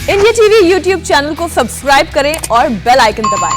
India TV YouTube channel को subscribe करें और बेल आइकन दबाएं।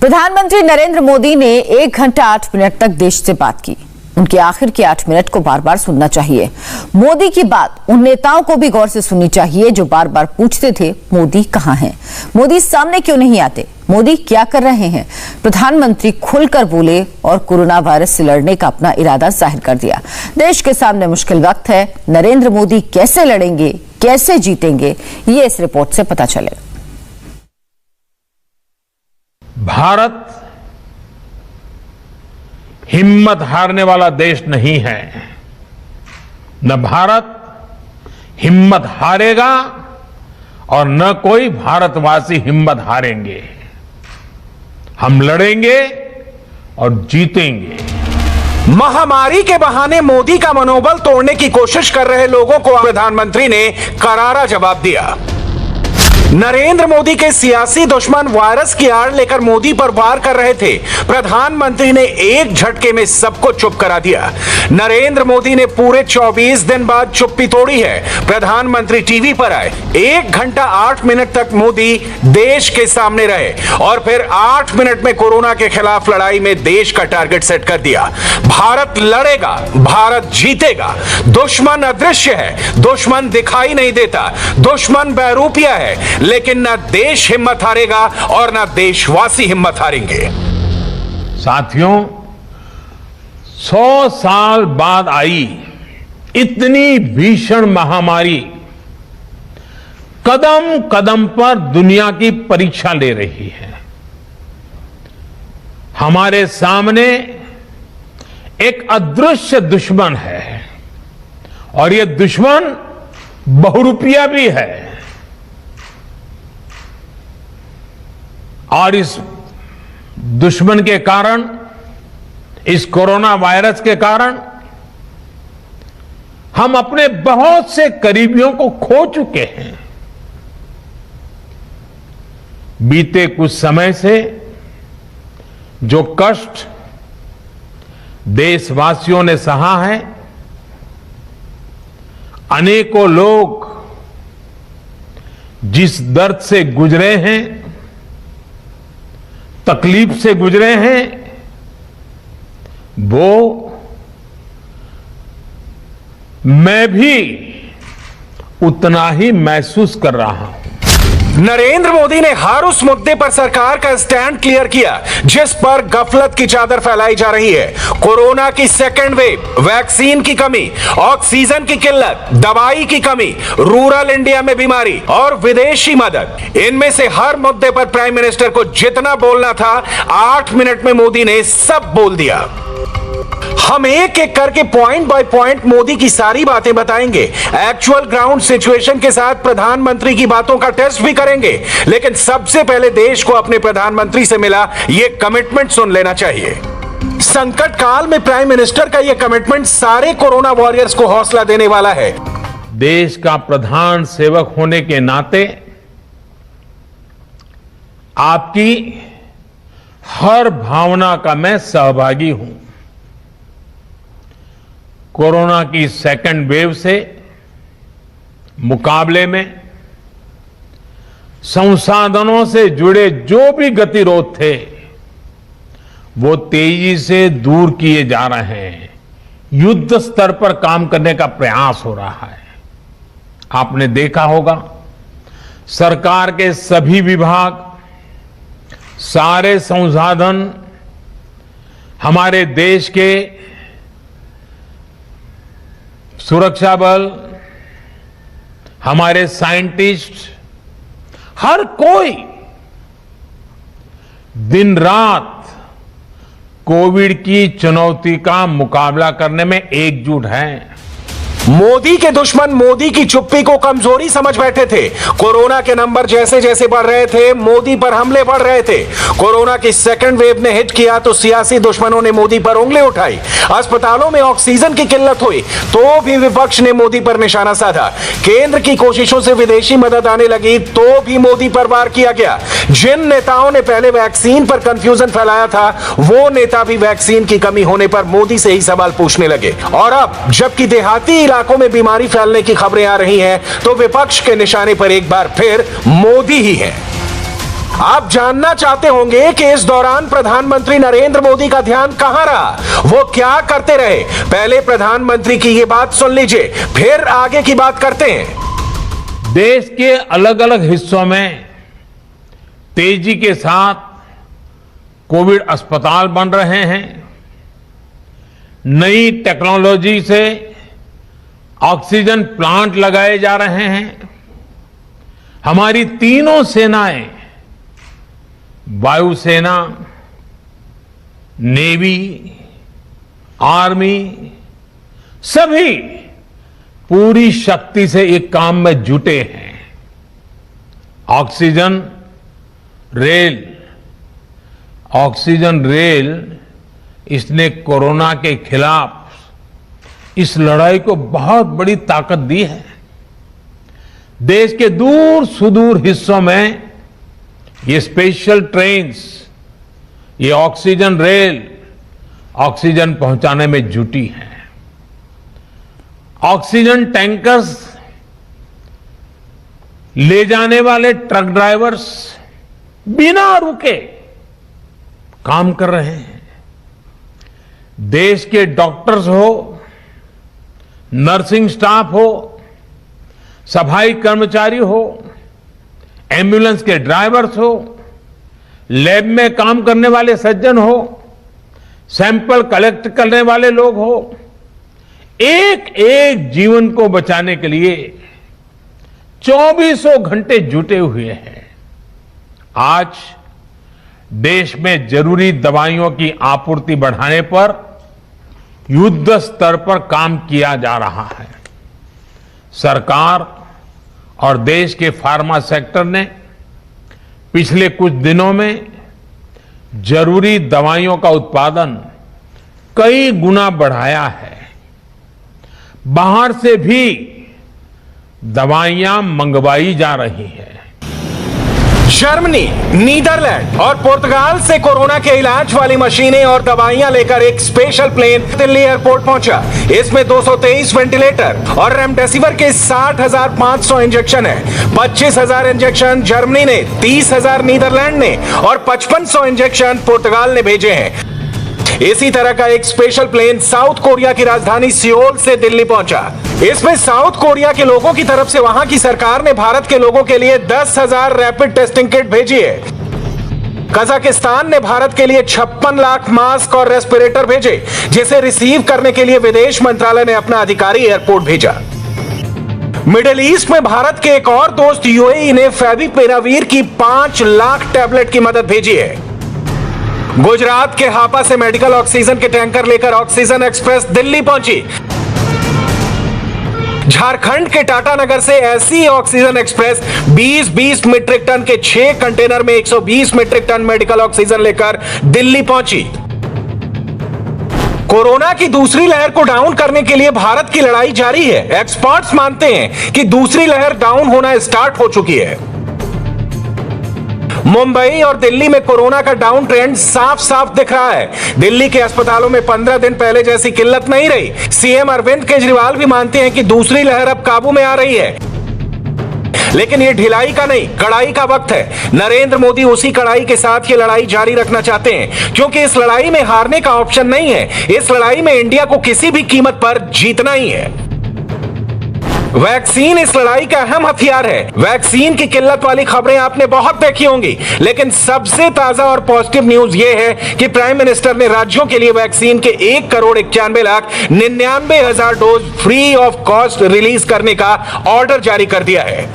प्रधानमंत्री नरेंद्र मोदी ने 1 घंटा 8 मिनट तक देश से बात की। उनके आखिर के 8 मिनट को बार बार सुनना चाहिए। मोदी की बात उन नेताओं को भी गौर से सुननी चाहिए जो बार बार पूछते थे मोदी कहां हैं, मोदी सामने क्यों नहीं आते, मोदी क्या कर रहे हैं। प्रधानमंत्री खुलकर बोले और कोरोना वायरस से लड़ने का अपना इरादा जाहिर कर दिया। देश के सामने मुश्किल वक्त है, नरेंद्र मोदी कैसे लड़ेंगे, कैसे जीतेंगे, ये इस रिपोर्ट से पता चले। भारत हिम्मत हारने वाला देश नहीं है। न भारत हिम्मत हारेगा और न कोई भारतवासी हिम्मत हारेंगे। हम लड़ेंगे और जीतेंगे। महामारी के बहाने मोदी का मनोबल तोड़ने की कोशिश कर रहे लोगों को प्रधानमंत्री ने करारा जवाब दिया। नरेंद्र मोदी के सियासी दुश्मन वायरस की आड़ लेकर मोदी पर वार कर रहे थे। प्रधानमंत्री ने एक झटके में सबको चुप करा दिया। नरेंद्र मोदी ने पूरे 24 दिन बाद चुप्पी तोड़ी है। प्रधानमंत्री टीवी पर आए, 1 घंटा 8 मिनट तक मोदी देश के सामने रहे और फिर 8 मिनट में कोरोना के खिलाफ लड़ाई में देश का टारगेट सेट कर दिया। भारत लड़ेगा, भारत जीतेगा। दुश्मन अदृश्य है, दुश्मन दिखाई नहीं देता, दुश्मन बहरूपिया है, लेकिन ना देश हिम्मत हारेगा और ना देशवासी हिम्मत हारेंगे। साथियों, 100 साल बाद आई इतनी भीषण महामारी कदम कदम पर दुनिया की परीक्षा ले रही है। हमारे सामने एक अदृश्य दुश्मन है और यह दुश्मन बहुरूपिया भी है। और इस दुश्मन के कारण, इस कोरोना वायरस के कारण हम अपने बहुत से करीबियों को खो चुके हैं। बीते कुछ समय से जो कष्ट देशवासियों ने सहा है, अनेकों लोग जिस दर्द से गुजरे हैं, तकलीफ से गुजरे हैं, वो मैं भी उतना ही महसूस कर रहा हूं। नरेंद्र मोदी ने हर उस मुद्दे पर सरकार का स्टैंड क्लियर किया जिस पर गफलत की चादर फैलाई जा रही है। कोरोना की सेकेंड वेव, वैक्सीन की कमी, ऑक्सीजन की किल्लत, दवाई की कमी, रूरल इंडिया में बीमारी और विदेशी मदद। इनमें से हर मुद्दे पर प्राइम मिनिस्टर को जितना बोलना था, 8 मिनट में मोदी ने सब बोल दिया। हम एक एक करके पॉइंट बाय पॉइंट मोदी की सारी बातें बताएंगे। एक्चुअल ग्राउंड सिचुएशन के साथ प्रधानमंत्री की बातों का टेस्ट भी करेंगे। लेकिन सबसे पहले देश को अपने प्रधानमंत्री से मिला यह कमिटमेंट सुन लेना चाहिए। संकट काल में प्राइम मिनिस्टर का यह कमिटमेंट सारे कोरोना वॉरियर्स को हौसला देने वाला है। देश का प्रधान सेवक होने के नाते आपकी हर भावना का मैं सहभागी हूं। कोरोना की सेकेंड वेव से मुकाबले में संसाधनों से जुड़े जो भी गतिरोध थे, वो तेजी से दूर किए जा रहे हैं। युद्ध स्तर पर काम करने का प्रयास हो रहा है। आपने देखा होगा, सरकार के सभी विभाग, सारे संसाधन, हमारे देश के सुरक्षा बल, हमारे साइंटिस्ट, हर कोई दिन रात कोविड की चुनौती का मुकाबला करने में एकजुट हैं। मोदी के दुश्मन मोदी की चुप्पी को कमजोरी समझ बैठे थे। कोरोना के नंबर जैसे जैसे बढ़ रहे थे, मोदी पर हमले बढ़ रहे थे। कोरोना की सेकंड वेव ने हिट किया तो सियासी दुश्मनों ने मोदी पर उंगली उठाई। अस्पतालों में ऑक्सीजन की किल्लत हुई तो भी विपक्ष ने मोदी पर निशाना साधा। केंद्र की कोशिशों से विदेशी मदद आने लगी तो भी मोदी पर वार किया गया। जिन नेताओं ने पहले वैक्सीन पर कंफ्यूजन फैलाया था, वो नेता भी वैक्सीन की कमी होने पर मोदी से ही सवाल पूछने लगे। और अब जबकि देहाती इलाकों में बीमारी फैलने की खबरें आ रही हैं, तो विपक्ष के निशाने पर एक बार फिर मोदी ही हैं। आप जानना चाहते होंगे कि इस दौरान प्रधानमंत्री नरेंद्र मोदी का ध्यान कहां रहा, वो क्या करते रहे। पहले प्रधानमंत्री की ये बात सुन लीजिए, फिर आगे की बात करते हैं। देश के अलग अलग हिस्सों में तेजी के साथ कोविड अस्पताल बन रहे हैं। नई टेक्नोलॉजी से ऑक्सीजन प्लांट लगाए जा रहे हैं। हमारी तीनों सेनाएं, वायुसेना, नेवी, आर्मी, सभी पूरी शक्ति से एक काम में जुटे हैं। ऑक्सीजन रेल इसने कोरोना के खिलाफ इस लड़ाई को बहुत बड़ी ताकत दी है। देश के दूर सुदूर हिस्सों में ये स्पेशल ट्रेन्स, ये ऑक्सीजन रेल ऑक्सीजन पहुंचाने में जुटी हैं। ऑक्सीजन टैंकर्स ले जाने वाले ट्रक ड्राइवर्स बिना रुके काम कर रहे हैं। देश के डॉक्टर्स हो, नर्सिंग स्टाफ हो, सफाई कर्मचारी हो, एम्बुलेंस के ड्राइवर्स हो, लैब में काम करने वाले सज्जन हो, सैंपल कलेक्ट करने वाले लोग हो, एक एक जीवन को बचाने के लिए 24 घंटे जुटे हुए हैं। आज देश में जरूरी दवाइयों की आपूर्ति बढ़ाने पर युद्ध स्तर पर काम किया जा रहा है। सरकार और देश के फार्मा सेक्टर ने पिछले कुछ दिनों में जरूरी दवाइयों का उत्पादन कई गुना बढ़ाया है। बाहर से भी दवाइयां मंगवाई जा रही हैं। जर्मनी, नीदरलैंड और पुर्तगाल से कोरोना के इलाज वाली मशीनें और दवाइयां लेकर एक स्पेशल प्लेन दिल्ली एयरपोर्ट पहुंचा। इसमें 223 वेंटिलेटर और रेमडेसिविर के 60,500 इंजेक्शन है। 25,000 इंजेक्शन जर्मनी ने, 30,000 नीदरलैंड ने और 5500 इंजेक्शन पुर्तगाल ने भेजे हैं। इसी तरह का एक स्पेशल प्लेन साउथ कोरिया की राजधानी सियोल से दिल्ली पहुंचा। इसमें साउथ कोरिया के लोगों की तरफ से वहां की सरकार ने भारत के लोगों के लिए 10,000 रैपिड टेस्टिंग किट भेजी है। कजाकिस्तान ने भारत के लिए 56 लाख मास्क और रेस्पिरेटर भेजे, जिसे रिसीव करने के लिए विदेश मंत्रालय ने अपना अधिकारी एयरपोर्ट भेजा। मिडिल ईस्ट में भारत के एक और दोस्त यूएई ने फेविपिरावीर की 5 लाख टैबलेट की मदद भेजी है। गुजरात के हापा से मेडिकल ऑक्सीजन के टैंकर लेकर ऑक्सीजन एक्सप्रेस दिल्ली पहुंची। झारखंड के टाटानगर से ऐसी ऑक्सीजन एक्सप्रेस 20-20 मीट्रिक टन के 6 कंटेनर में 120 मीट्रिक टन मेडिकल ऑक्सीजन लेकर दिल्ली पहुंची। कोरोना की दूसरी लहर को डाउन करने के लिए भारत की लड़ाई जारी है। एक्सपर्ट्स मानते हैं कि दूसरी लहर डाउन होना स्टार्ट हो चुकी है। मुंबई और दिल्ली में कोरोना का डाउन ट्रेंड साफ साफ दिख रहा है। दिल्ली के अस्पतालों में 15 दिन पहले जैसी किल्लत नहीं रही। सीएम अरविंद केजरीवाल भी मानते हैं कि दूसरी लहर अब काबू में आ रही है। लेकिन ये ढिलाई का नहीं, कड़ाई का वक्त है। नरेंद्र मोदी उसी कड़ाई के साथ ये लड़ाई जारी रखना चाहते हैं, क्योंकि इस लड़ाई में हारने का ऑप्शन नहीं है। इस लड़ाई में इंडिया को किसी भी कीमत पर जीतना ही है। वैक्सीन इस लड़ाई का अहम हथियार है। वैक्सीन की किल्लत वाली खबरें आपने बहुत देखी होंगी, लेकिन सबसे ताजा और पॉजिटिव न्यूज यह है कि प्राइम मिनिस्टर ने राज्यों के लिए वैक्सीन के 1,91,99,000 dose free of cost release करने का ऑर्डर जारी कर दिया है।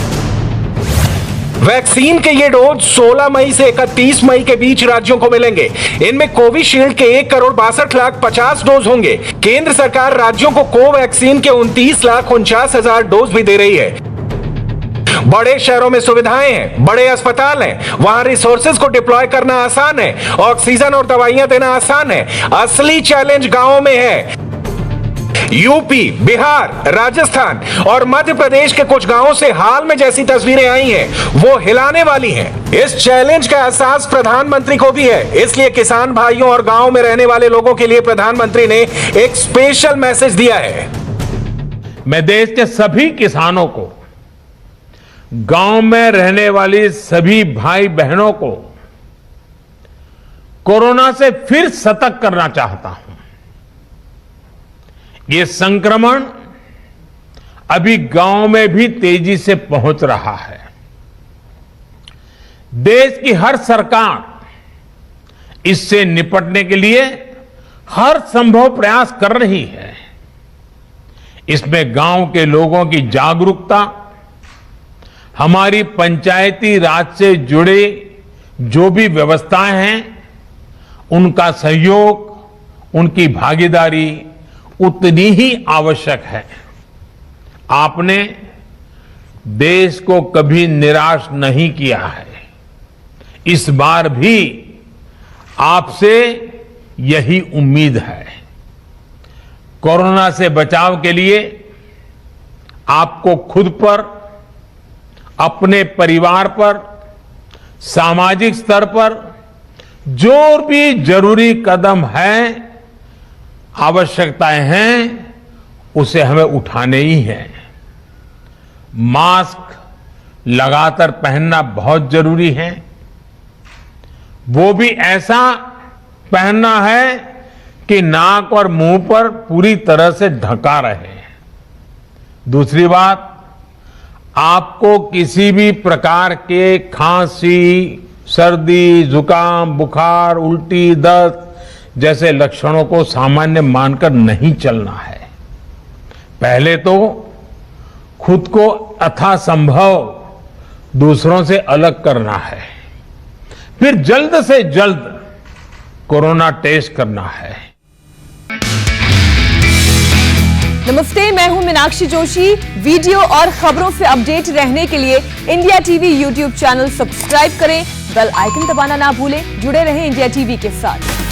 वैक्सीन के ये डोज 16 मई से 31 मई के बीच राज्यों को मिलेंगे। इनमें कोविशील्ड के 1,62,50,000 डोज होंगे। केंद्र सरकार राज्यों को कोवैक्सीन के 29,49,000 डोज भी दे रही है। बड़े शहरों में सुविधाएं हैं, बड़े अस्पताल हैं, वहां रिसोर्सेज को डिप्लॉय करना आसान है, ऑक्सीजन और दवाइयां देना आसान है। असली चैलेंज गांवों में है। यूपी, बिहार, राजस्थान और मध्य प्रदेश के कुछ गांवों से हाल में जैसी तस्वीरें आई हैं, वो हिलाने वाली हैं। इस चैलेंज का एहसास प्रधानमंत्री को भी है, इसलिए किसान भाइयों और गांव में रहने वाले लोगों के लिए प्रधानमंत्री ने एक स्पेशल मैसेज दिया है। मैं देश के सभी किसानों को, गांव में रहने वाली सभी भाई बहनों को कोरोना से फिर सतर्क करना चाहता हूं। ये संक्रमण अभी गांव में भी तेजी से पहुंच रहा है। देश की हर सरकार इससे निपटने के लिए हर संभव प्रयास कर रही है। इसमें गांव के लोगों की जागरूकता, हमारी पंचायती राज से जुड़े जो भी व्यवस्थाएं हैं, उनका सहयोग, उनकी भागीदारी उतनी ही आवश्यक है। आपने देश को कभी निराश नहीं किया है। इस बार भी आपसे यही उम्मीद है। कोरोना से बचाव के लिए आपको खुद पर, अपने परिवार पर, सामाजिक स्तर पर जो भी जरूरी कदम है, आवश्यकताएं हैं, उसे हमें उठाने ही हैं। मास्क लगातार पहनना बहुत जरूरी है। वो भी ऐसा पहनना है कि नाक और मुंह पर पूरी तरह से ढका रहे। दूसरी बात, आपको किसी भी प्रकार के खांसी, सर्दी, जुकाम, बुखार, उल्टी, दस्त जैसे लक्षणों को सामान्य मानकर नहीं चलना है। पहले तो खुद को यथासंभव दूसरों से अलग करना है, फिर जल्द से जल्द कोरोना टेस्ट करना है। नमस्ते, मैं हूं मीनाक्षी जोशी। वीडियो और खबरों से अपडेट रहने के लिए India TV YouTube channel subscribe करें, बेल आइकन दबाना ना भूलें। जुड़े रहें इंडिया टीवी के साथ।